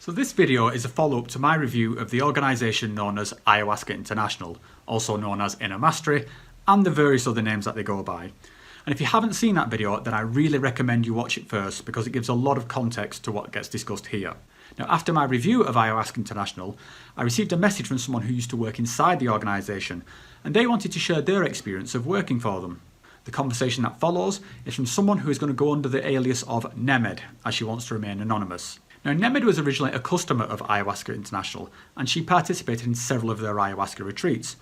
So this video is a follow-up to my review of the organisation known as Ayahuasca International, also known as Inner Mastery, and the various other names that they go by. And if you haven't seen that video, then I really recommend you watch it first because it gives a lot of context to what gets discussed here. Now, after my review of Ayahuasca International, I received a message from someone who used to work inside the organisation, and they wanted to share their experience of working for them. The conversation that follows is from someone who is going to go under the alias of Nemed, as she wants to remain anonymous. Now, Nemed was originally a customer of Ayahuasca International, and she participated in several of their ayahuasca retreats.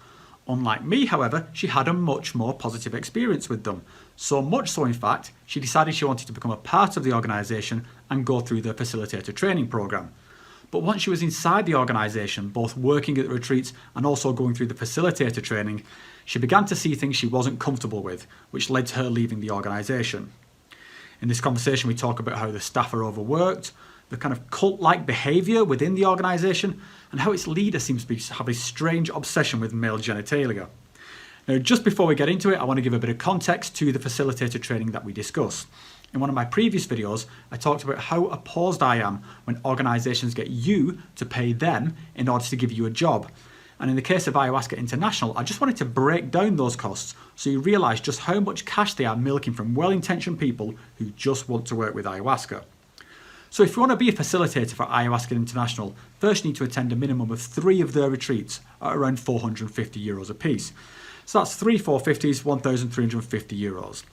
Unlike me, however, she had a much more positive experience with them. So much so, in fact, she decided she wanted to become a part of the organisation and go through the facilitator training programme. But once she was inside the organisation, both working at the retreats and also going through the facilitator training, she began to see things she wasn't comfortable with, which led to her leaving the organisation. In this conversation, we talk about how the staff are overworked, the kind of cult-like behaviour within the organisation, and how its leader seems to have a strange obsession with male genitalia. Now, just before we get into it, I want to give a bit of context to the facilitator training that we discuss. In one of my previous videos, I talked about how opposed I am when organisations get you to pay them in order to give you a job. And in the case of Ayahuasca International, I just wanted to break down those costs so you realise just how much cash they are milking from well-intentioned people who just want to work with ayahuasca. So if you want to be a facilitator for Ayahuasca International, first you need to attend a minimum of 3 of their retreats at around €450 a piece. So that's 3 450s, €1,350.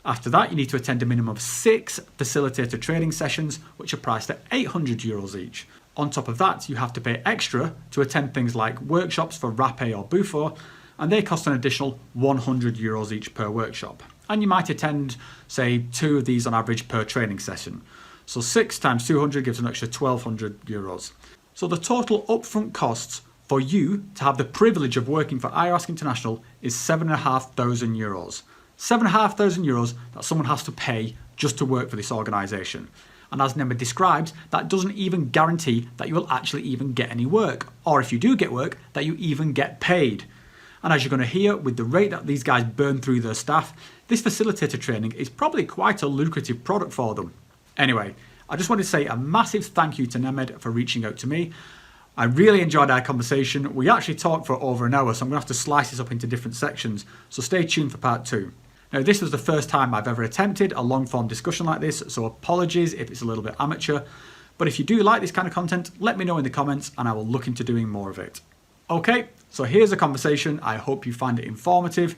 After that, you need to attend a minimum of 6 facilitator training sessions, which are priced at €800 each. On top of that, you have to pay extra to attend things like workshops for rapé or bufo, and they cost an additional €100 each per workshop. And you might attend, say, 2 of these on average per training session. So 6 times 200 gives an extra €1,200. So the total upfront costs for you to have the privilege of working for Ayahuasca International is €7,500. €7,500 that someone has to pay just to work for this organisation. And as Nemed describes, that doesn't even guarantee that you will actually even get any work, or if you do get work, that you even get paid. And as you're going to hear, with the rate that these guys burn through their staff, this facilitator training is probably quite a lucrative product for them. Anyway, I just wanted to say a massive thank you to Nemed for reaching out to me. I really enjoyed our conversation. We actually talked for over an hour, so I'm going to have to slice this up into different sections, so stay tuned for part 2. Now, this was the first time I've ever attempted a long-form discussion like this, so apologies if it's a little bit amateur. But if you do like this kind of content, let me know in the comments and I will look into doing more of it. Okay, so here's a conversation. I hope you find it informative.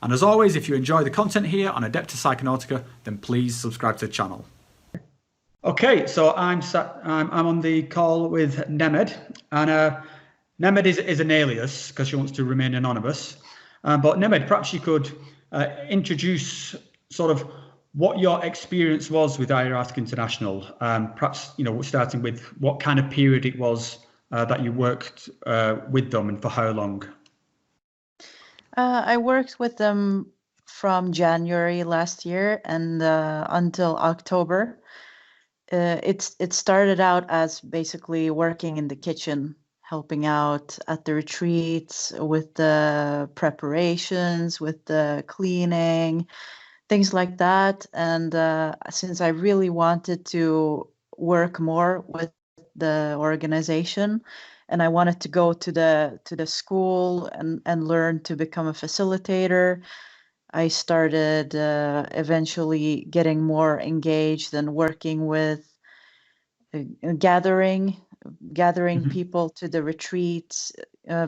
And as always, if you enjoy the content here on Adeptus Psychonautica, then please subscribe to the channel. Okay, so I'm on the call with Nemed, and Nemed is an alias because she wants to remain anonymous. But Nemed, perhaps you could introduce sort of what your experience was with Ayahuasca International. Perhaps, starting with what kind of period it was that you worked with them and for how long. I worked with them from January last year and until October. It started out as basically working in the kitchen, helping out at the retreats with the preparations, with the cleaning, things like that. And since I really wanted to work more with the organization, and I wanted to go to the school and learn to become a facilitator, I started eventually getting more engaged and working with gathering people to the retreats,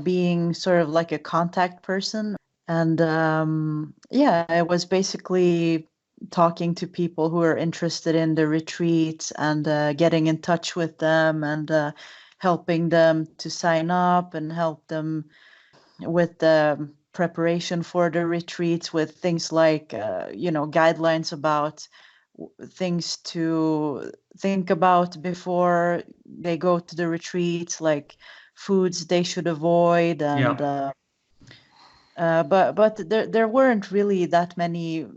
being sort of like a contact person. And I was basically talking to people who are interested in the retreats and getting in touch with them and helping them to sign up and help them with the preparation for the retreats with things like, guidelines about things to think about before they go to the retreats, like foods they should avoid. And but there weren't really that many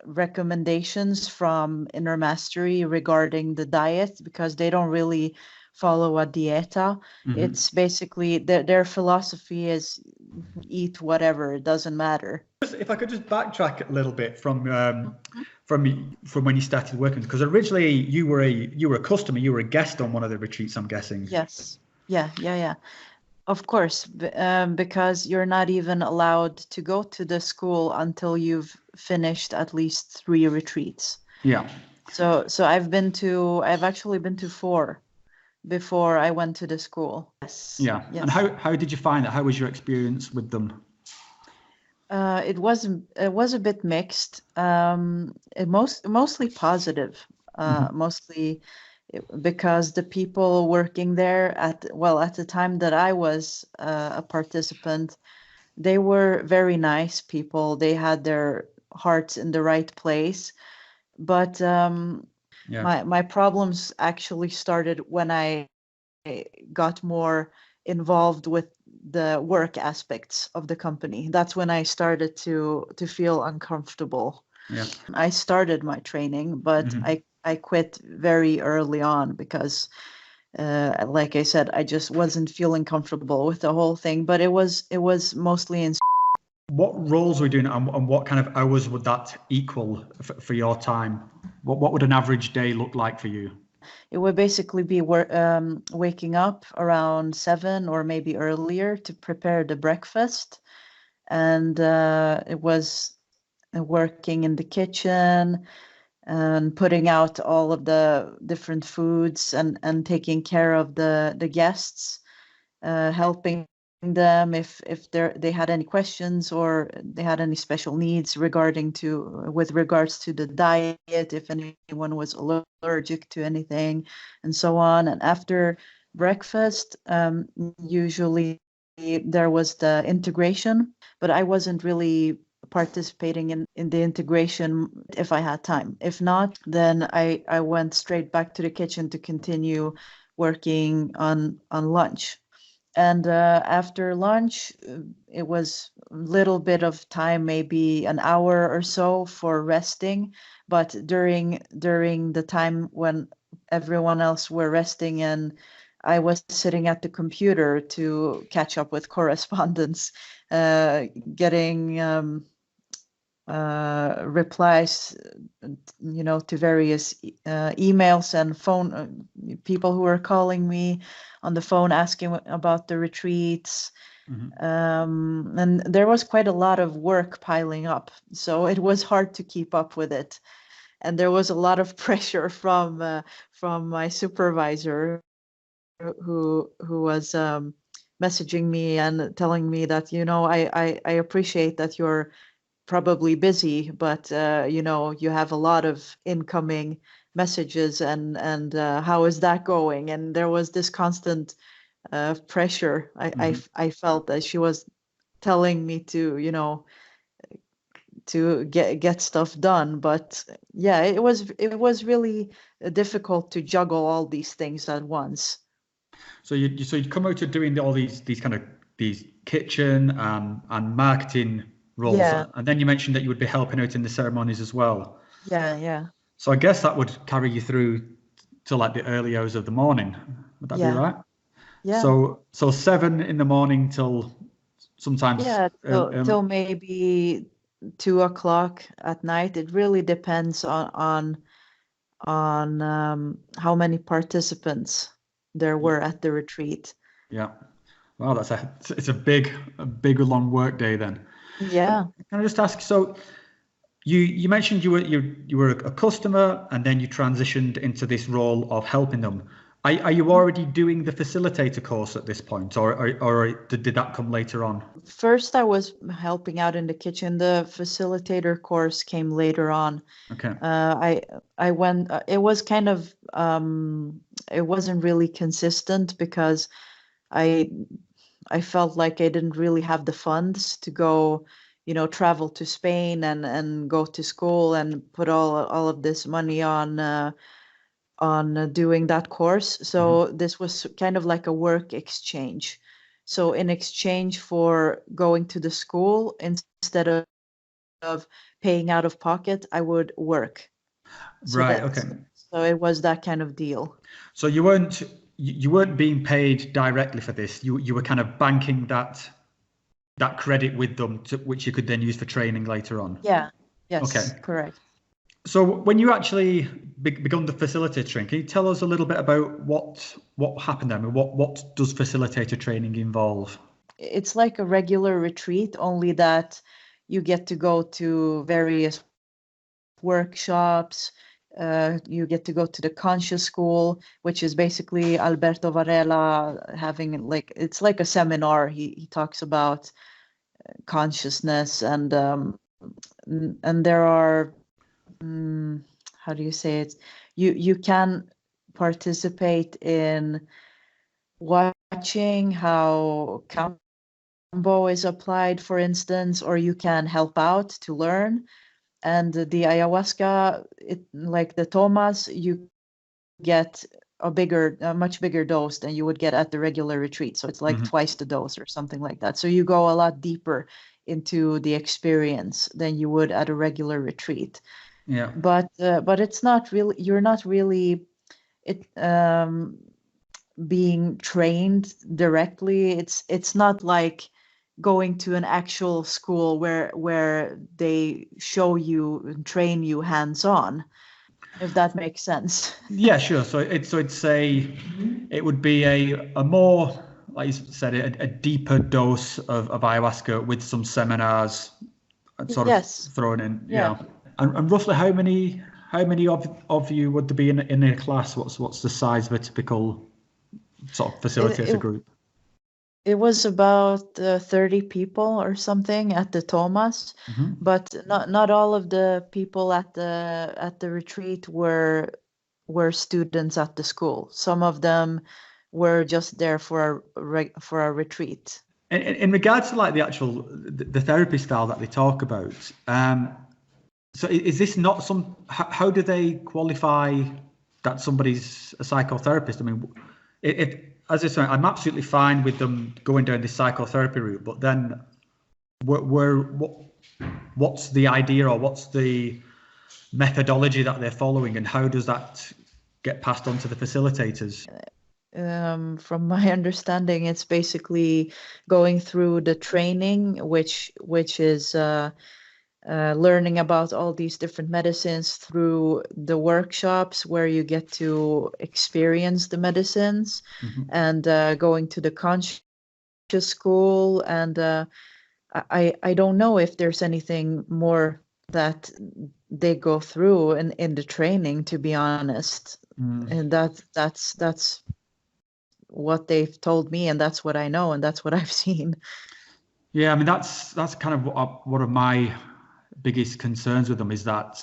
recommendations from Inner Mastery regarding the diet because they don't really follow a dieta. It's basically their philosophy is eat whatever, it doesn't matter. If I could just backtrack a little bit from from when you started working? Because originally you were a customer, you were a guest on one of the retreats, I'm guessing. Yes. Yeah. Of course, because you're not even allowed to go to the school until you've finished at least 3 retreats. Yeah. So I've actually been to 4 before I went to the school. Yes. Yeah. Yes. And how did you find that? How was your experience with them? It was a bit mixed. Mostly positive. Mostly because the people working there at the time that I was a participant, they were very nice people. They had their hearts in the right place. But Yeah. my problems actually started when I got more involved with the work aspects of the company. That's when I started to feel uncomfortable. Yeah. I started my training, but I quit very early on because like I said, I just wasn't feeling comfortable with the whole thing. But it was mostly in. What roles were you doing, and what kind of hours would that equal for your time? What would an average day look like for you? It would basically be waking up around 7 or maybe earlier to prepare the breakfast, and it was working in the kitchen and putting out all of the different foods and taking care of the guests, helping them if they had any questions or they had any special needs with regards to the diet, if anyone was allergic to anything, and so on. And after breakfast, usually there was the integration, but I wasn't really participating in the integration if I had time. If not, then I went straight back to the kitchen to continue working on lunch. And after lunch, it was a little bit of time, maybe an hour or so for resting. But during the time when everyone else were resting and I was sitting at the computer to catch up with correspondence, getting replies, to various emails and phone people who were calling me on the phone asking about the retreats. And there was quite a lot of work piling up, so it was hard to keep up with it. And there was a lot of pressure from my supervisor who was messaging me and telling me that, I appreciate that you're probably busy, but you have a lot of incoming messages, and how is that going? And there was this constant pressure. I felt that she was telling me to get stuff done, but yeah, it was really difficult to juggle all these things at once. So you'd come out of doing all these kind of these kitchen and marketing roles, Yeah, and then you mentioned that you would be helping out in the ceremonies as well. yeah, So I guess that would carry you through to like the early hours of the morning. Would that be yeah, right? yeah, So 7 in the morning till sometimes yeah, till maybe 2 o'clock at night. It really depends on how many participants there were at the retreat. yeah. Wow, it's a big long work day then. Yeah, Can I just ask? So you mentioned you were a customer and then you transitioned into this role of helping them. Are you already doing the facilitator course at this point, or did that come later on? first I was helping out in the kitchen. The facilitator course came later on. Okay. I went. It was kind of it wasn't really consistent because I I felt like I didn't really have the funds to go, travel to Spain and go to school and put all of this money on doing that course. So this was kind of like a work exchange. So in exchange for going to the school, instead of paying out of pocket, I would work. So Right. Okay. it was that kind of deal. So you weren't being paid directly for this. You were kind of banking that credit with them, which you could then use for training later on. Yeah. Okay. Yes, correct. So when you actually begun the facilitator training, can you tell us a little bit about what happened there? I mean, what does facilitator training involve? It's like a regular retreat, only that you get to go to various workshops. You get to go to the conscious school, which is basically Alberto Varela having like it's like a seminar. He talks about consciousness and there are how do you say it? You can participate in watching how Kambo is applied, for instance, or you can help out to learn. And the ayahuasca, like the tomas, you get a much bigger dose than you would get at the regular retreat. So it's like twice the dose or something like that. So you go a lot deeper into the experience than you would at a regular retreat. Yeah. But it's not really, you're not really it being trained directly. It's not like going to an actual school where they show you and train you hands-on, if that makes sense. Yeah, sure. So it would be a more, like you said, a deeper dose of ayahuasca with some seminars sort of Yes. thrown in. Yeah. And roughly how many of you would there be in a class? What's the size of a typical sort of facilitator group? It was about 30 people or something at the Thomas, but not all of the people at the retreat were students at the school. Some of them were just there for a retreat. In regards to like the actual the therapy style that they talk about, so is this not how do they qualify that somebody's a psychotherapist? I mean, if as I say, I'm absolutely fine with them going down the psychotherapy route, but then what's the idea or what's the methodology that they're following, and how does that get passed on to the facilitators? From my understanding, it's basically going through the training, which is learning about all these different medicines through the workshops where you get to experience the medicines, and going to the conscious school. And I don't know if there's anything more that they go through in the training, to be honest. And that's what they've told me, and that's what I know, and that's what I've seen. Yeah, I mean that's kind of one of my biggest concerns with them is that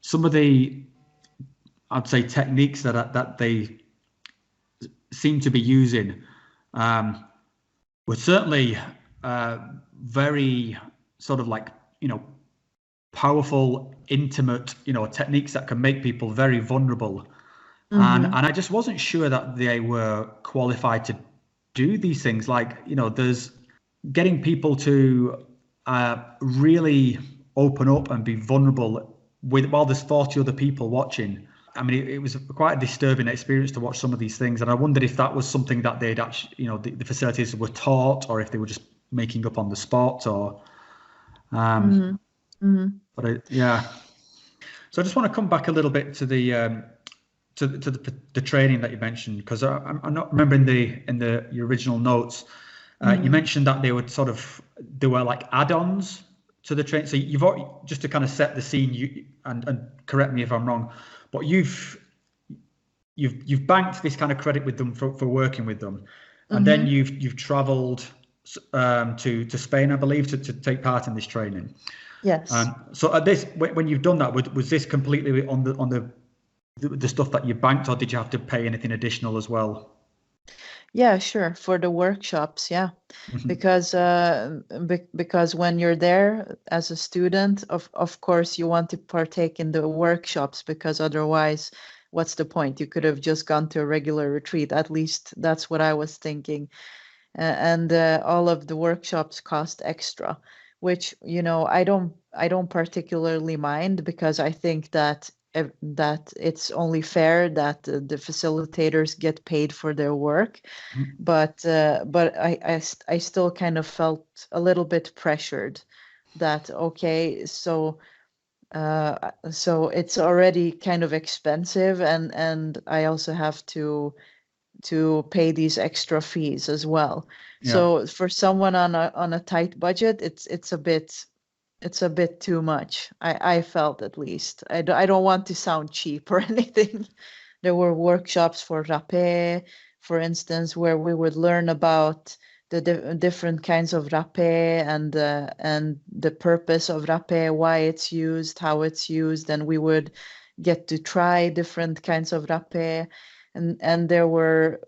some of the I'd say techniques that they seem to be using were certainly very sort of like powerful, intimate techniques that can make people very vulnerable. And I just wasn't sure that they were qualified to do these things. Like, there's getting people to really open up and be vulnerable while there's 40 other people watching. I mean, it was quite a disturbing experience to watch some of these things. And I wondered if that was something that they'd actually, the facilitators were taught, or if they were just making up on the spot, or, yeah. So I just want to come back a little bit to the, to the training that you mentioned, because I'm not remembering in your original notes. You mentioned that they were like add-ons to the training. So you've already, just to kind of set the scene, and correct me if I'm wrong, but you've banked this kind of credit with them for working with them, and then you've travelled to Spain, I believe, to take part in this training. Yes. So at this, when you've done that, was this completely on the stuff that you banked, or did you have to pay anything additional as well? Yeah, sure. For the workshops, yeah. Because when you're there as a student, of course you want to partake in the workshops, because otherwise, what's the point? You could have just gone to a regular retreat. At least that's what I was thinking. And all of the workshops cost extra, which I don't particularly mind, because I think that it's only fair that the facilitators get paid for their work. But I still kind of felt a little bit pressured that, okay, so So it's already kind of expensive, and I also have to pay these extra fees as well. Yeah. So for someone on a tight budget, it's a bit too much. I felt, at least. I don't want to sound cheap or anything. There were workshops for rapé, for instance, where we would learn about the different kinds of rapé and the purpose of rapé, why it's used, how it's used, and we would get to try different kinds of rapé. And there were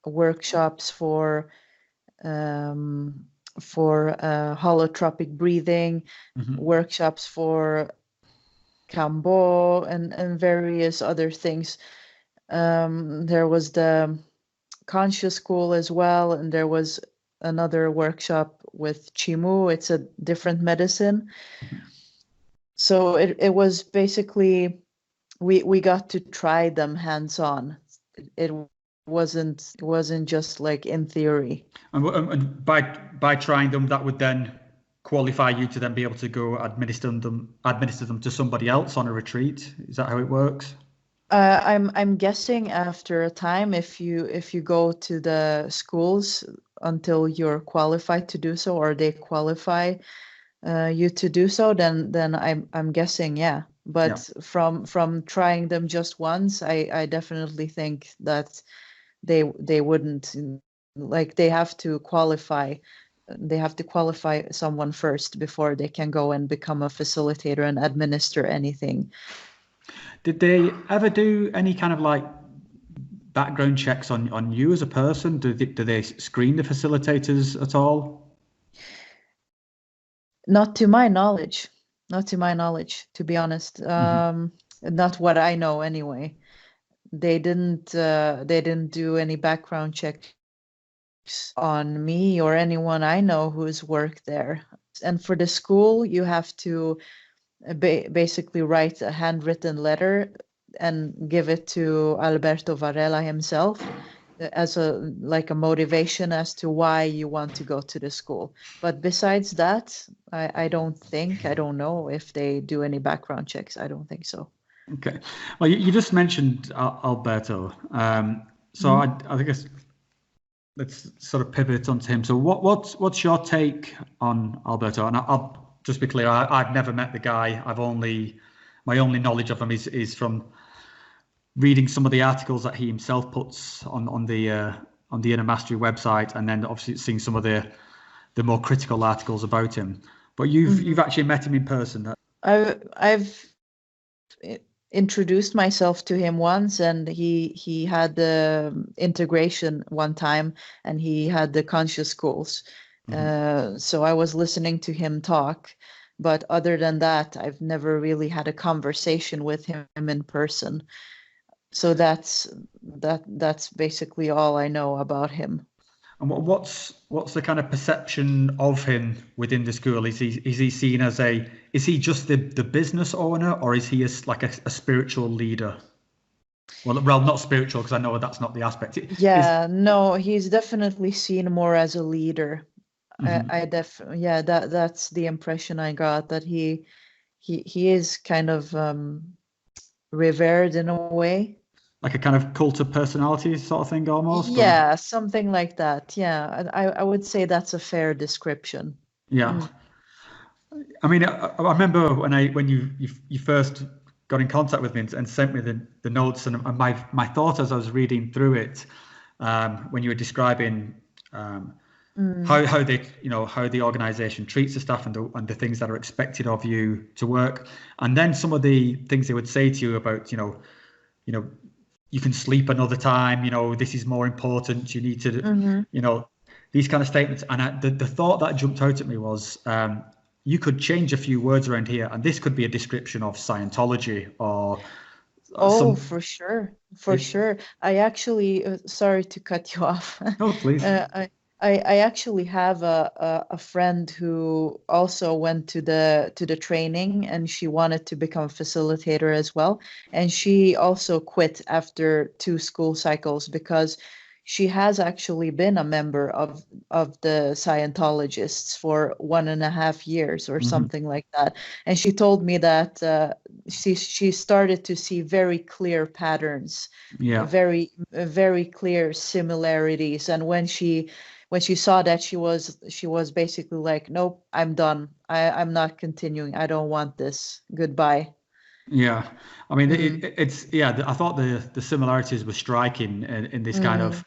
workshops for holotropic breathing, workshops for Kambo and various other things. There was the conscious school as well, and there was another workshop with Chimu. It's a different medicine. So it was basically, we got to try them hands-on. It wasn't just like in theory. And by trying them, that would then qualify you to then be able to go administer them to somebody else on a retreat. Is that how it works? I'm guessing after a time, if you go to the schools until you're qualified to do so, or they qualify you to do so, then I'm guessing, yeah. But from trying them just once, I definitely think that they wouldn't, like, they have to qualify. They have to qualify someone first before they can go and become a facilitator and administer anything. Did they ever do any kind of like background checks on you as a person? Do they screen the facilitators at all? Not to my knowledge. Not to my knowledge, to be honest. Not what I know anyway. They didn't do any background checks on me or anyone I know who's worked there. And for the school, you have to basically write a handwritten letter and give it to Alberto Varela himself as a motivation as to why you want to go to the school. But besides that, I don't know if they do any background checks. I don't think so. Okay. Well, you just mentioned Alberto. So I guess let's sort of pivot onto him. So what's your take on Alberto? And I'll just be clear, I've never met the guy. My only knowledge of him is from reading some of the articles that he himself puts on the Inner Mastery website, and then obviously seeing some of the more critical articles about him. But you've actually met him in person. I've introduced myself to him once, and he had the integration one time, and he had the conscious schools. So I was listening to him talk, but other than that, I've never really had a conversation with him in person. So that's basically all I know about him. And what's the kind of perception of him within the school? Is he seen as is he just the business owner, or is he like a spiritual leader? Well, not spiritual, because I know that's not the aspect. No, he's definitely seen more as a leader. That's the impression I got, that he is kind of revered in a way. Like a kind of cult of personality sort of thing, almost? Yeah, something like that. Yeah, I would say that's a fair description. Yeah. I mean, I remember when you first got in contact with me and sent me the notes, and my thought as I was reading through it, when you were describing how the organization treats the staff and the things that are expected of you to work, and then some of the things they would say to you about you can sleep another time, this is more important, you need to these kind of statements. And the thought that jumped out at me was, you could change a few words around here, and this could be a description of Scientology or for sure. I actually, sorry to cut you off. Oh, please. I actually have a friend who also went to the training, and she wanted to become a facilitator as well. And she also quit after 2 school cycles because she has actually been a member of the Scientologists for 1.5 years or Hmm. something like that. And she told me that she started to see very clear patterns, Yeah. very clear similarities. And when she saw that, she was basically like, nope, I'm done. I'm not continuing. I don't want this. Goodbye. Yeah, I mean, Mm, it's yeah. I thought the similarities were striking in this kind mm, of,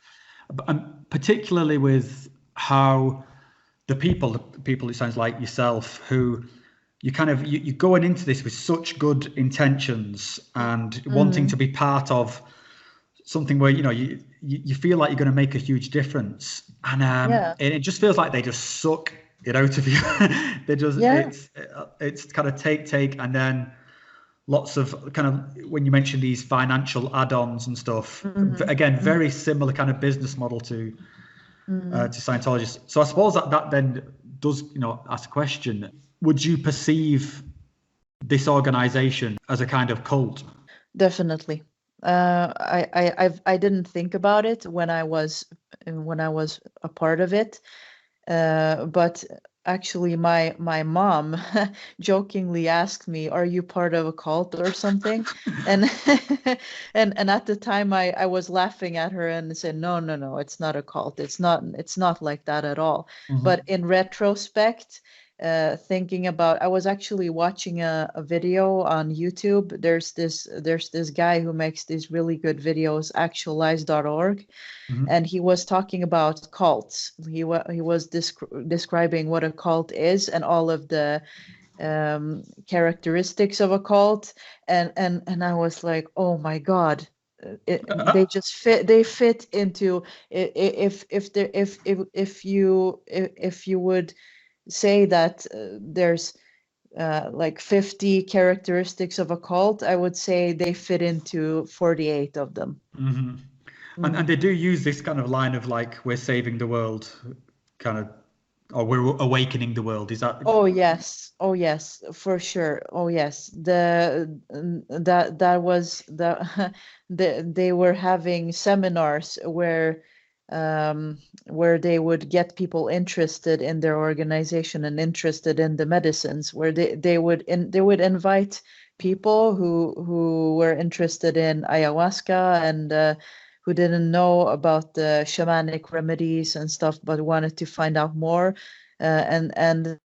and particularly with how the people it sounds like yourself, who you kind of you're going into this with such good intentions and wanting to mm. be part of something where you feel like you're going to make a huge difference, Yeah, and it just feels like they just suck it out of you. They just yeah. it's kind of take, and then lots of kind of when you mention these financial add-ons and stuff, Mm, again, mm, very similar kind of business model mm. to Scientologists. So I suppose that then does ask a question: would you perceive this organization as a kind of cult? Definitely. I didn't think about it when I was a part of it. But actually, my mom jokingly asked me, "Are you part of a cult or something?" And and at the time, I was laughing at her and said, "No, no, no, it's not a cult. It's not like that at all." But Hmm. in retrospect, thinking about, I was actually watching a video on YouTube. There's this guy who makes these really good videos, actualize.org, Hmm. and he was talking about cults. He was describing what a cult is and all of the characteristics of a cult, and I was like, oh my God, they just fit. They fit into, if you would say that there's like 50 characteristics of a cult, I would say they fit into 48 of them. Hmm. And Mm. they do use this kind of line of like we're saving the world, kind of, or we're awakening the world. Is that? Oh yes, oh yes, for sure. Oh yes, that was they were having seminars where they would get people interested in their organization and interested in the medicines, where they would invite people who were interested in ayahuasca and who didn't know about the shamanic remedies and stuff, but wanted to find out more. And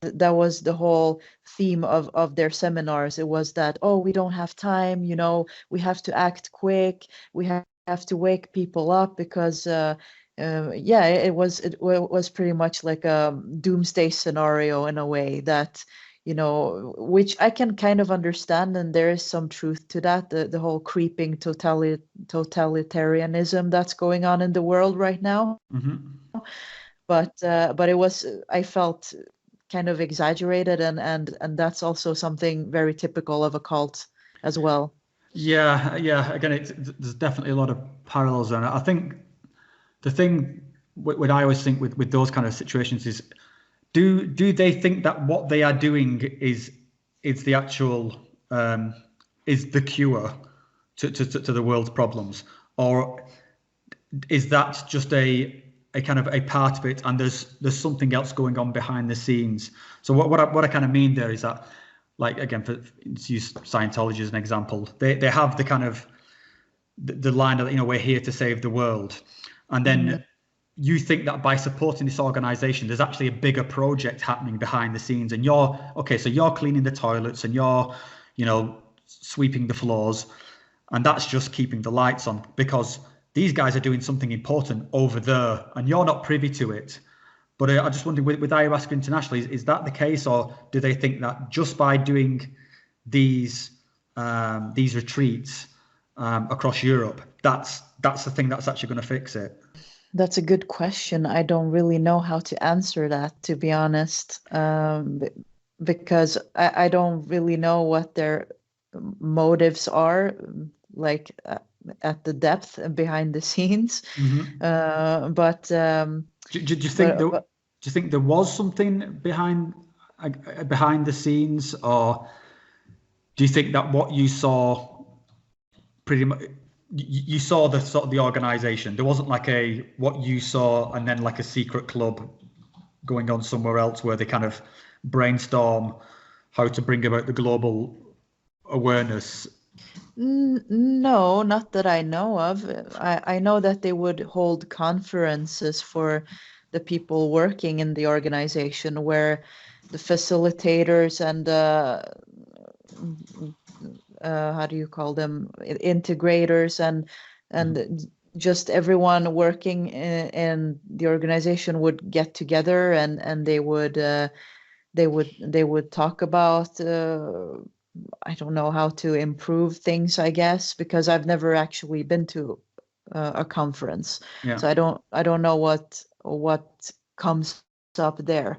that was the whole theme of their seminars. It was that, oh, we don't have time, we have to act quick, we have to wake people up because yeah, it was pretty much like a doomsday scenario in a way that, which I can kind of understand, and there is some truth to that, the whole creeping totalitarianism that's going on in the world right now. Hmm. But it was, I felt, kind of exaggerated, and that's also something very typical of a cult as well. Yeah, yeah. Again, there's definitely a lot of parallels there. And I think the thing what I always think with those kind of situations is, do they think that what they are doing is the actual is the cure to the world's problems, or is that just a kind of a part of it, and there's something else going on behind the scenes? So what I kind of mean there is that, like, again, to use Scientology as an example, they have the kind of the line that we're here to save the world, and Mm, then you think that by supporting this organization there's actually a bigger project happening behind the scenes, and you're okay, so you're cleaning the toilets and you're sweeping the floors, and that's just keeping the lights on because these guys are doing something important over there and you're not privy to it. But I just wonder, with Ayahuasca International, is that the case, or do they think that just by doing these retreats across Europe, that's the thing that's actually going to fix it? that's a good question. I don't really know how to answer that, to be honest, because I don't really know what their motives are, like at the depth and behind the scenes. Hmm. Uh, but um, Do you think but there but was something behind the scenes, or do you think that what you saw pretty much you saw the sort of the organization. There wasn't like what you saw and then like a secret club going on somewhere else where they kind of brainstorm how to bring about the global awareness. No, not that I know of. I know that they would hold conferences for the people working in the organization where the facilitators and how do you call them, integrators and just everyone working in the organization would get together and they would talk about I don't know how to improve things, I guess, because I've never actually been to a conference, Yeah. so I don't know what comes up there.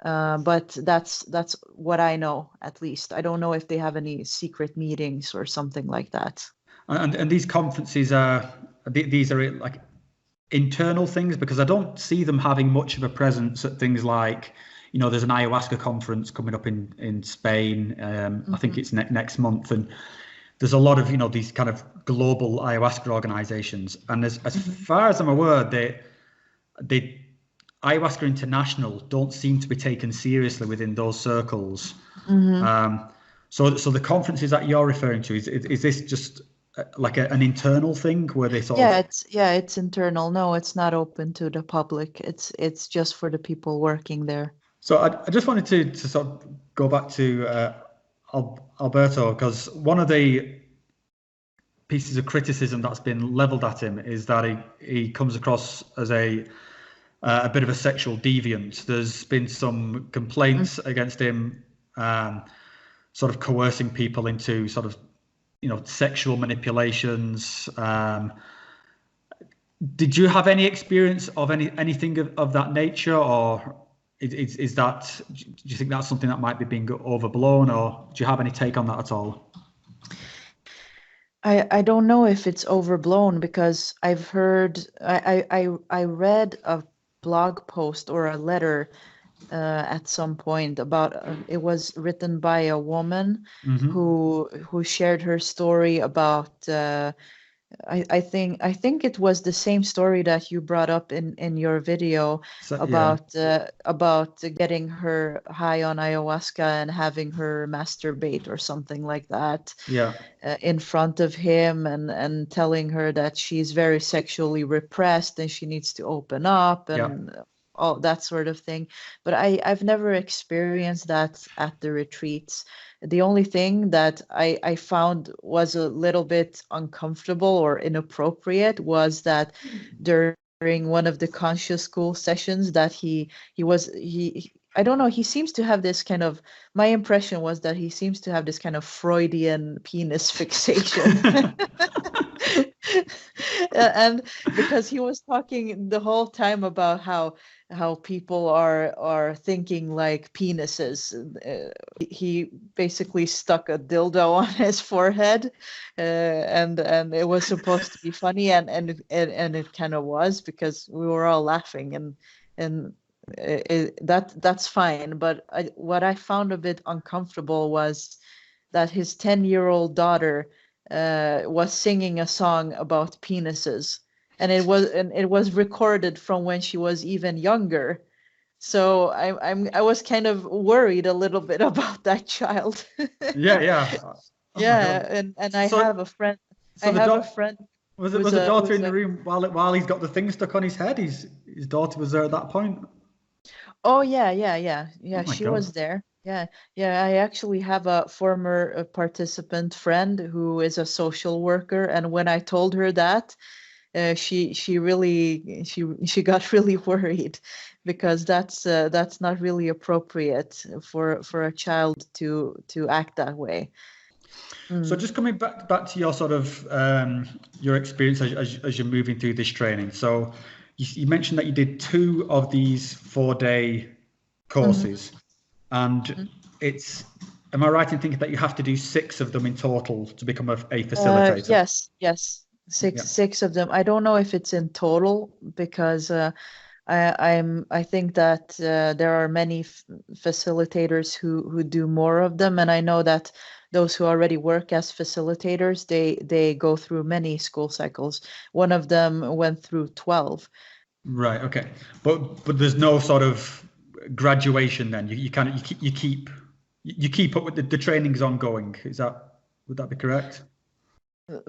But that's what I know, at least. I don't know if they have any secret meetings or something like that. And these conferences these are like internal things, because I don't see them having much of a presence at things like, there's an ayahuasca conference coming up in Spain. I think it's next month, and there's a lot of these kind of global ayahuasca organizations, and as far as I'm aware, they Ayahuasca International don't seem to be taken seriously within those circles. So the conferences that you're referring to, is this just like an internal thing where they sort of? It's internal. No, it's not open to the public. It's just for the people working there. So I just wanted to sort of go back to Alberto, because one of the pieces of criticism that's been leveled at him is that he comes across as a bit of a sexual deviant. There's been some complaints against him, sort of coercing people into sort of, sexual manipulations. Did you have any experience of anything of that nature, or is that? Do you think that's something that might be being overblown, or do you have any take on that at all? I don't know if it's overblown, because I've heard I read a blog post or a letter at some point about it was written by a woman who shared her story about I think it was the same story that you brought up in your video about getting her high on ayahuasca and having her masturbate or something like that in front of him, and telling her that she's very sexually repressed and she needs to open up and all that sort of thing. But I've never experienced that at the retreats. The only thing that I found was a little bit uncomfortable or inappropriate was that during one of the conscious school sessions that he I don't know, he seems to have this kind of, my impression was that he seems to have this kind of Freudian penis fixation. And because he was talking the whole time about how people are thinking like penises. He basically stuck a dildo on his forehead, and it was supposed to be funny, and it kind of was, because we were all laughing, and that's fine. But what I found a bit uncomfortable was that his 10-year-old daughter was singing a song about penises, and it was recorded from when she was even younger. So I was kind of worried a little bit about that child. Yeah. Oh and I have a friend. So I have a friend. Was the daughter in the room while he's got the thing stuck on his head? His daughter was there at that point? Oh yeah. Oh She God. was there. Yeah. I actually have a former participant friend who is a social worker, and when I told her that, she really she got really worried, because that's not really appropriate for a child to act that way. So just coming back to your sort of your experience as you're moving through this training. So you mentioned that you did 2 of these 4-day courses, and it's. Am I right in thinking that you have to do 6 of them in total to become a facilitator? Yes. Six of them. I don't know if it's in total, because I think that there are many facilitators who do more of them, and I know that those who already work as facilitators, they go through many school cycles. One of them went through 12. Right. Okay. But there's no sort of graduation then. You kind of you keep up with the training's ongoing. Would that be correct?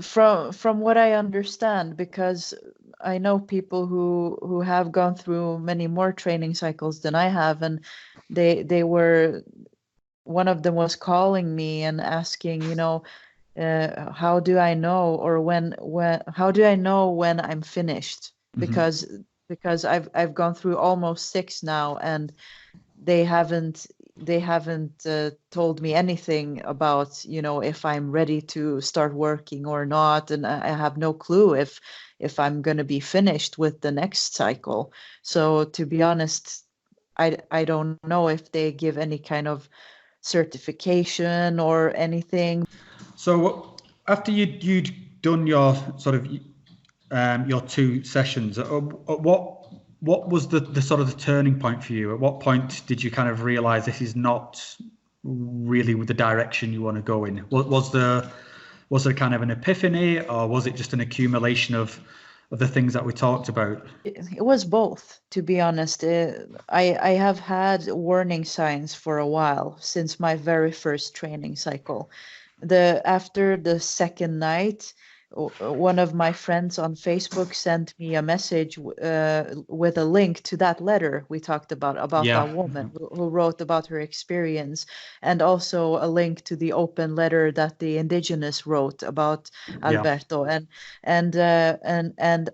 From what I understand, because I know people who have gone through many more training cycles than I have, and they were, one of them was calling me and asking, how do I know, or how do I know when I'm finished? Hmm. Because I've gone through almost 6 now, and they haven't told me anything about, if I'm ready to start working or not, and I have no clue if I'm going to be finished with the next cycle. So to be honest, I don't know if they give any kind of certification or anything. So after you'd done your sort of your 2 sessions, what was the sort of the turning point for you? At what point did you kind of realize this is not really the direction you want to go in? Was there kind of an epiphany, or was it just an accumulation of the things that we talked about? It was both, to be honest. I have had warning signs for a while, since my very first training cycle. After the second night, one of my friends on Facebook sent me a message with a link to that letter we talked about Yeah. that woman who wrote about her experience, and also a link to the open letter that the indigenous wrote about Yeah. Alberto. And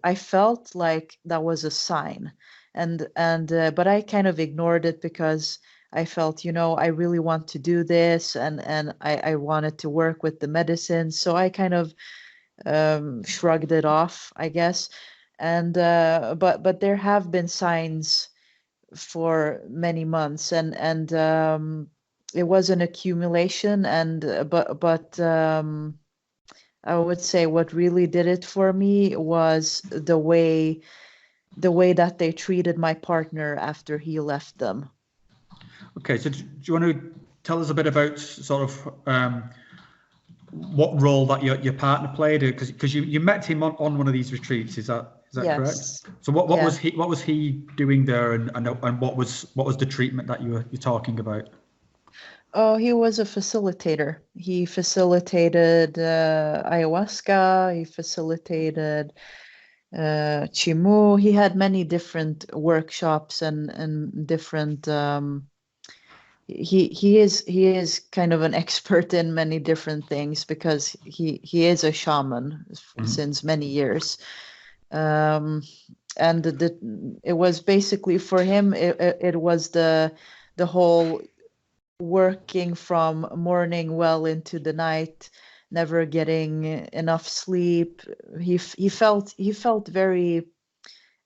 I felt like that was a sign, and but I kind of ignored it, because I felt, I really want to do this, and I wanted to work with the medicine. So I kind of shrugged it off, I guess. And but there have been signs for many months, and it was an accumulation, and but I would say what really did it for me was the way that they treated my partner after he left them. Okay, so do you want to tell us a bit about sort of what role that your partner played? Because you met him on one of these retreats, is that correct? Yes. So what Yeah. was he doing there, and what was the treatment that you're talking about? Oh, he was a facilitator. He facilitated ayahuasca. He facilitated chimu. He had many different workshops and different. He is kind of an expert in many different things, because he is a shaman Mhm. since many years. Um, and it was basically for him. It was the whole working from morning well into the night, never getting enough sleep. He felt very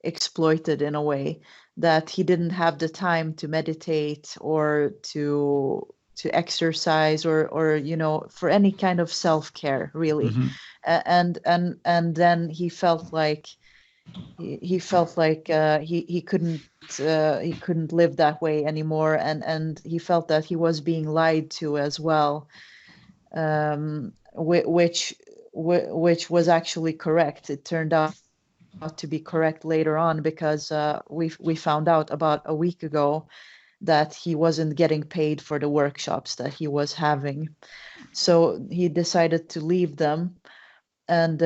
exploited in a way, that he didn't have the time to meditate or to exercise, or for any kind of self-care, really. Mhm. And then he felt like he couldn't live that way anymore, and he felt that he was being lied to as well, which was actually correct. It turned out to be correct later on, because we found out about a week ago that he wasn't getting paid for the workshops that he was having. So he decided to leave them, and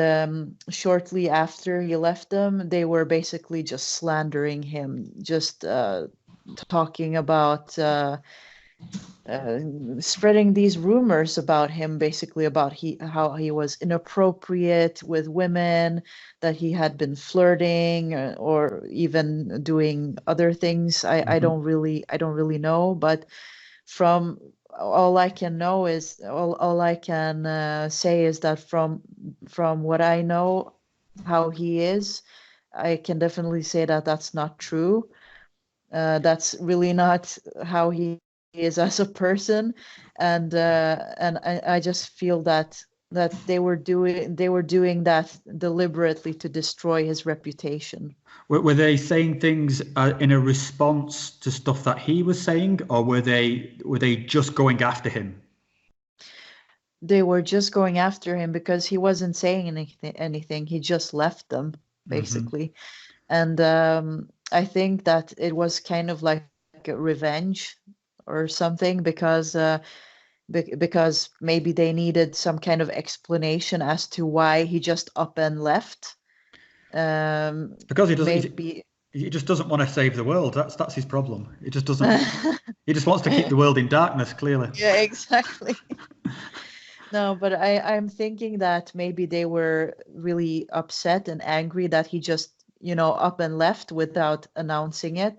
shortly after he left them, they were basically just slandering him, just talking about uh, spreading these rumors about him, basically about how he was inappropriate with women, that he had been flirting, or even doing other things. Mhm. I don't really know, but from all I can know is all I can say is that from what I know, how he is, I can definitely say that that's not true. That's really not how he is as a person, and I just feel that they were doing that deliberately to destroy his reputation. Were they saying things in a response to stuff that he was saying, or were they just going after him? they were just going after him because he wasn't saying anything. He just left them, Hmm. basically. And I think that it was kind of like a revenge or something, because maybe they needed some kind of explanation as to why he just up and left. It's because he doesn't. Maybe. He just doesn't want to save the world. That's his problem. He just doesn't. He just wants to keep the world in darkness. Clearly. Yeah, exactly. No, but I'm thinking that maybe they were really upset and angry that he just, up and left without announcing it.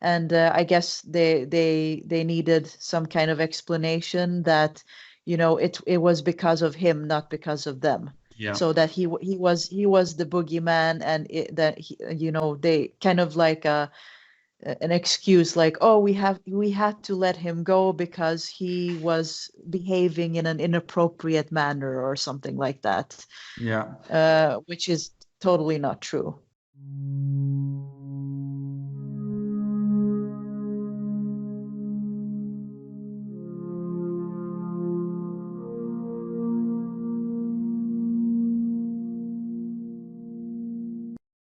And I guess they needed some kind of explanation that, it was because of him, not because of them. Yeah. So that he was the boogeyman, and that they kind of like an excuse, like, oh, we had to let him go because he was behaving in an inappropriate manner or something like that, Yeah. which is totally not true.